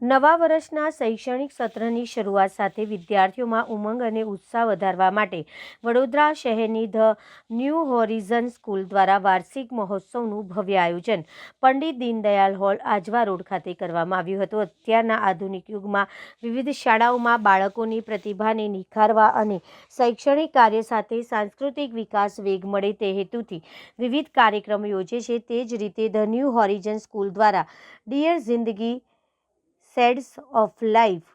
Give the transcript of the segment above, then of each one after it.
નવા વર્ષના શૈક્ષણિક સત્રની શરૂઆત સાથે વિદ્યાર્થીઓમાં ઉમંગ અને ઉત્સાહ વધારવા માટે વડોદરા શહેરની ધ ન્યૂ હોરિઝન સ્કૂલ દ્વારા વાર્ષિક મહોત્સવનું ભવ્ય આયોજન પંડિત દીનદયાળ હોલ આજવા રોડ ખાતે કરવામાં આવ્યું હતું। અત્યારના આધુનિક યુગમાં વિવિધ શાળાઓમાં બાળકોની પ્રતિભાને નિખારવા અને શૈક્ષણિક કાર્ય સાથે સાંસ્કૃતિક વિકાસ વેગ મળે તે હેતુથી વિવિધ કાર્યક્રમો યોજે છે। તે જ રીતે ધ ન્યૂ હોરિઝન સ્કૂલ દ્વારા ડિયર જિંદગી શેડ્સ ઓફ લાઈફ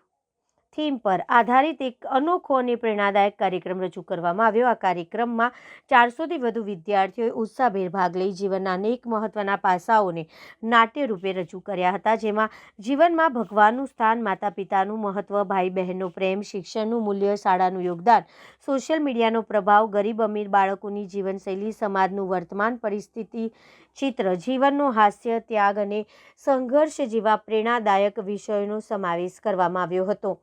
થીમ પર આધારિત એક અનોખો અને પ્રેરણાદાયક કાર્યક્રમ રજૂ કરવામાં આવ્યો। આ કાર્યક્રમમાં 400થી વધુ વિદ્યાર્થીઓએ ઉત્સાહભેર ભાગ લઈ જીવનના અનેક મહત્વના પાસાઓને નાટ્ય રૂપે રજૂ કર્યા હતા, જેમાં જીવનમાં ભગવાનનું સ્થાન, માતા પિતાનું મહત્વ, ભાઈ બહેનનો પ્રેમ, શિક્ષણનું મૂલ્ય, શાળાનું યોગદાન, સોશિયલ મીડિયાનો પ્રભાવ, ગરીબ અમીર બાળકોની જીવનશૈલી, સમાજનું વર્તમાન પરિસ્થિતિ ચિત્ર, જીવનનું હાસ્ય, ત્યાગ અને સંઘર્ષ જેવા પ્રેરણાદાયક વિષયોનો સમાવેશ કરવામાં આવ્યો હતો।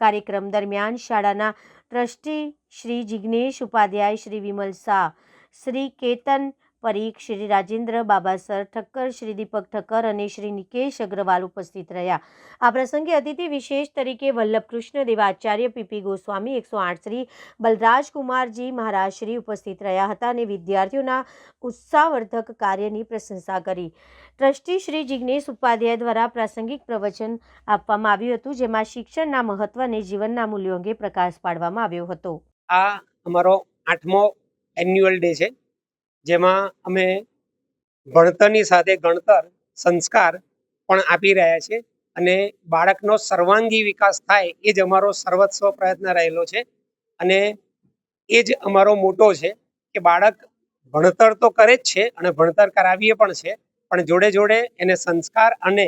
કાર્યક્રમ દરમિયાન શાળાના ટ્રસ્ટી શ્રી જિગ્નેશ ઉપાધ્યાય, શ્રી વિમલ શાહ, શ્રી કેતન પરીખ, શ્રી રાજેન્દ્ર બાબાસર ઠક્કર, શ્રી દીપક ઠક્કર અને શ્રી નિકેશ અગ્રવાલ ઉપસ્થિત રહ્યા। આ પ્રસંગે અતિથિ વિશેષ તરીકે વલ્લભ કૃષ્ણદેવ આચાર્ય, પીપી ગોસ્વામી, 108 શ્રી બલરાજકુમારજી મહારાજ શ્રી ઉપસ્થિત રહ્યા હતા અને વિદ્યાર્થીઓના ઉત્સાહવર્ધક કાર્યની પ્રશંસા કરી। ટ્રસ્ટી શ્રી જિગ્નેશ ઉપાધ્યાય દ્વારા પ્રાસંગિક પ્રવચન આપવામાં આવ્યું હતું, જેમાં શિક્ષણના મહત્વ અને જીવનના મૂલ્યો અંગે પ્રકાશ પાડવામાં આવ્યો હતો। આ અમારો 8મો એન્યુઅલ ડે છે, જેમાં અમે ભણતરની સાથે ગણતર સંસ્કાર પણ આપી રહ્યા છીએ અને બાળકનો સર્વાંગી વિકાસ થાય એ જ અમારો સર્વસ્વ પ્રયત્ન રહેલો છે અને એ જ અમારો મોટો છે કે બાળક ભણતર તો કરે જ છે અને ભણતર કરાવીએ પણ છે, પણ જોડે જોડે એને સંસ્કાર અને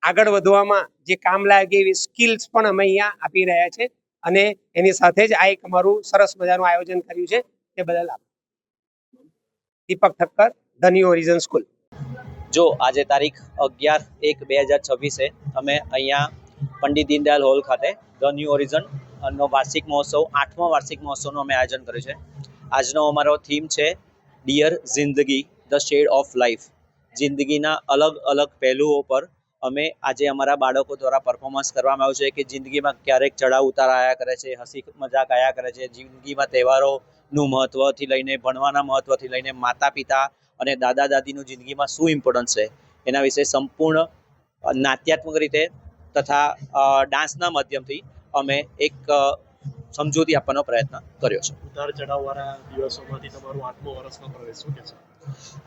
આગળ વધવામાં જે કામ લાગે એવી સ્કિલ્સ પણ અમે અહીંયા આપી રહ્યા છે અને એની સાથે જ આ એક અમારું સરસ મજાનું આયોજન કર્યું છે। તે બદલ Deepak Thakkar, the new horizon School. જો આજે તારીખ 11/1/2026 અમે અહીંયા પંડિત દીનદયાળ હોલ ખાતે ધ ન્યૂ હોરિઝન નો વાર્ષિક મહોત્સવ 8મો વાર્ષિક મહોત્સવનું અમે આયોજન કર્યું છે। આજનો અમારો થીમ છે ડિયર જિંદગી ધ શેડ ઓફ લાઈફ। જિંદગીના અલગ અલગ પહેલુઓ પર અમે આજે અમારા બાળકો દ્વારા પરફોર્મન્સ કરવામાં આવ્યું છે કે જિંદગીમાં ક્યારેક ચડાવ ઉતાર આવ્યા કરે છે, હસી મજાક આવ્યા કરે છે, જિંદગીમાં તહેવારોનું મહત્વથી લઈને ભણવાના મહત્વથી લઈને માતા પિતા અને દાદા દાદીનું જિંદગીમાં શું ઇમ્પોર્ટન્સ છે એના વિશે સંપૂર્ણ નાટ્યાત્મક રીતે તથા ડાન્સના માધ્યમથી અમે એક સમજૂતી આપવાનો પ્રયત્ન કર્યો છે। ઉતાર ચઢાવવાળા દિવસોમાંથી તમારું 8મો વર્ષનો પ્રવેશ શું કહે છે?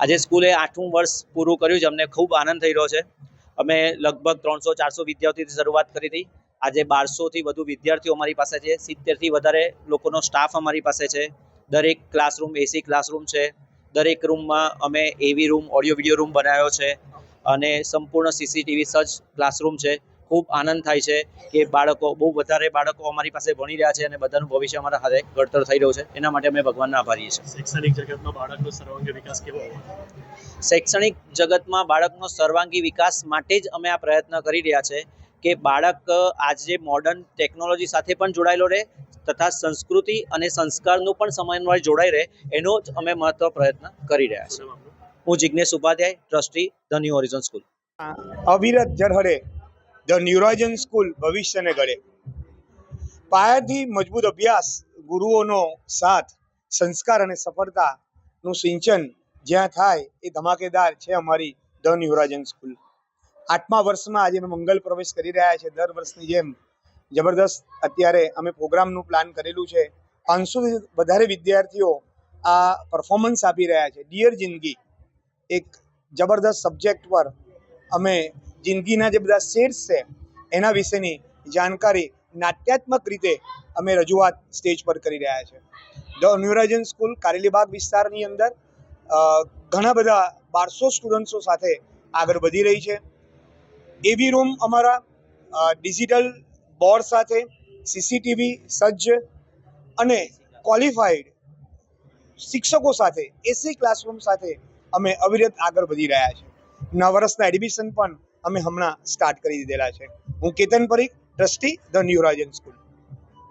આજે સ્કૂલે 8મું વર્ષ પૂરું કર્યું છે, અમને ખૂબ આનંદ થઈ રહ્યો છે। અમે લગભગ 300-400 વિદ્યાર્થીઓથી શરૂઆત કરી હતી। આજે 1200થી વધુ વિદ્યાર્થીઓ અમારી પાસે છે, 70થી વધારે લોકોનો સ્ટાફ અમારી પાસે છે। દરેક ક્લાસરૂમ એસી ક્લાસરૂમ છે, દરેક રૂમમાં અમે એવી રૂમ, ઓડિયો વિડીયો રૂમ બનાવ્યો છે અને સંપૂર્ણ સીસીટીવી સજ્જ ક્લાસરૂમ છે। ખૂબ આનંદ થાય છે કે બહુ વધારે બાળકો અમારી પાસે ભણી રહ્યા છે અને બધાનું ભવિષ્ય અમારા હાથે ઘડતર થઈ રહ્યું છે, એના માટે અમે ભગવાનના આભારી છીએ। શૈક્ષણિક જગતમાં બાળકનો સર્વાંગી વિકાસ કેવો હોવો? શૈક્ષણિક જગતમાં બાળકનો સર્વાંગી વિકાસ માટે જ અમે આ પ્રયત્ન કરી રહ્યા છે કે બાળક આજે મોડર્ન ટેકનોલોજી સાથે પણ જોડાયેલો રહે તથા સંસ્કૃતિ અને સંસ્કારનું પણ સમન્વય જોડાઈ રહે, એનો જ અમે મહત્વ પ્રયત્ન કરી રહ્યા છીએ। હું Jignesh Upadhyay, trustee the new horizon school. અવિરત ઝળહળે ધ ન્યૂ હોરિઝન સ્કૂલ ભવિષ્યને ઘડે। પાયાથી મજબૂત અભ્યાસ, ગુરુઓનો સાથ, સંસ્કાર અને સફળતાનું સિંચન જ્યાં થાય એ ધમાકેદાર છે અમારી ધ ન્યૂ હોરિઝન સ્કૂલ। 8મા વર્ષમાં આજે અમે મંગલ પ્રવેશ કરી રહ્યા છે। દર વર્ષની જેમ જબરદસ્ત અત્યારે અમે પ્રોગ્રામનું પ્લાન કરેલું છે। 500થી વધારે વિદ્યાર્થીઓ આ પરફોર્મન્સ આપી રહ્યા છે। ડિયર જિંદગી એક જબરદસ્ત સબ્જેક્ટ પર અમે જિંદગીના જે બધા શેડ્સ છે એના વિશેની જાણકારી નાટ્યાત્મક રીતે અમે રજૂઆત સ્ટેજ પર કરી રહ્યા છે। The new horizon school Karelibaug વિસ્તારની અંદર ઘણા બધા 1200 સ્ટુડન્ટ્સો સાથે આગળ વધી રહી છે। એવી રૂમ અમારા ડિજિટલ બોર્ડ સાથે, સીસીટીવી સજ્જ અને ક્વોલિફાઈડ શિક્ષકો સાથે, એસી ક્લાસરૂમ સાથે અમે અવિરત આગળ વધી રહ્યા છે। નવા વર્ષના એડમિશન પણ અમે હમણાં સ્ટાર્ટ કરી દીધેલા છે। હું Ketan Parikh, trustee the new horizon school.